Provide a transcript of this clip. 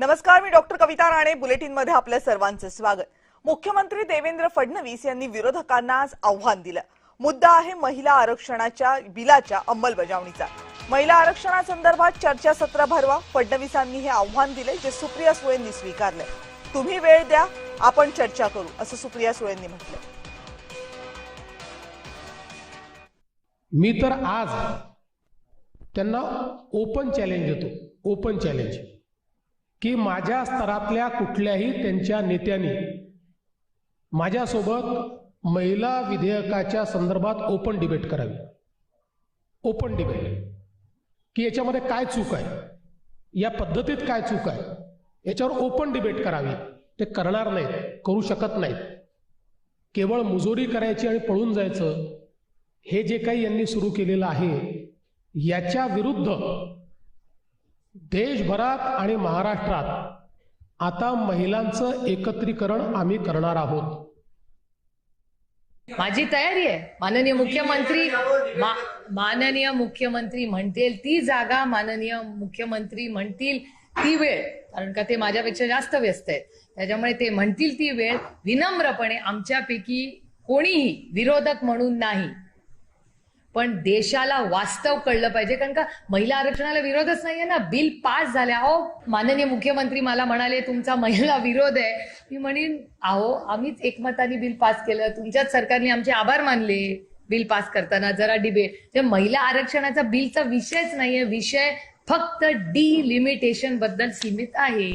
नमस्कार, मी डॉक्टर कविता राणे. बुलेटिन मध्ये आपल्या सर्वांचे स्वागत. मुख्यमंत्री देवेंद्र फडणवीस यांनी विरोधकांना आज आव्हान दिलं. मुद्दा आहे महिला आरक्षणाच्या बिलाच्या अंमलबजावणीचा. महिला आरक्षणासंदर्भात चर्चासत्र भरवा. फडणवीसांनी हे आव्हान दिले, जे सुप्रिया सुळेंनी स्वीकारले. तुम्ही वेळ द्या, आपण चर्चा करू, असं सुप्रिया सुळेंनी म्हटलं. मी तर आज त्यांना ओपन चॅलेंज देतो, ओपन चॅलेंज, की माझ्या स्तरातल्या कुठल्याही त्यांच्या नेत्यांनी माझ्यासोबत महिला विधेयकाच्या संदर्भात ओपन डिबेट करावी. ओपन डिबेट, की याच्यामध्ये काय चूक आहे, या पद्धतीत काय चूक आहे, याच्यावर ओपन डिबेट करावी. ते करणार नाहीत, करू शकत नाहीत. केवळ मुजोरी करायची आणि पळून जायचं, हे जे काही यांनी सुरू केलेलं आहे, याच्या विरुद्ध देशभरात आणि महाराष्ट्रात आता महिलांचं एकत्रीकरण आम्ही करणार आहोत. माझी तयारी आहे. माननीय मुख्यमंत्री म्हणतील ती जागा, माननीय मुख्यमंत्री म्हणतील ती वेळ, कारण का ते माझ्यापेक्षा जास्त व्यस्त आहेत. त्याच्यामुळे ते म्हणतील ती वेळ विनम्रपणे, आमच्यापैकी कोणीही विरोधक म्हणून नाही, पण देशाला वास्तव कळलं पाहिजे. कारण का महिला आरक्षणाला विरोधच नाहीये ना. बिल पास झाले. अहो, माननीय मुख्यमंत्री मला म्हणाले तुमचा महिला विरोध आहे. मी म्हणेन अहो, आम्हीच एकमताने बिल पास केलं, तुमच्याच सरकारने आमचे आभार मानले बिल पास करताना. जरा डिबेट, ते महिला आरक्षणाचा बिलचा विषयच नाहीये. विषय फक्त डिलिमिटेशन बद्दल सीमित आहे.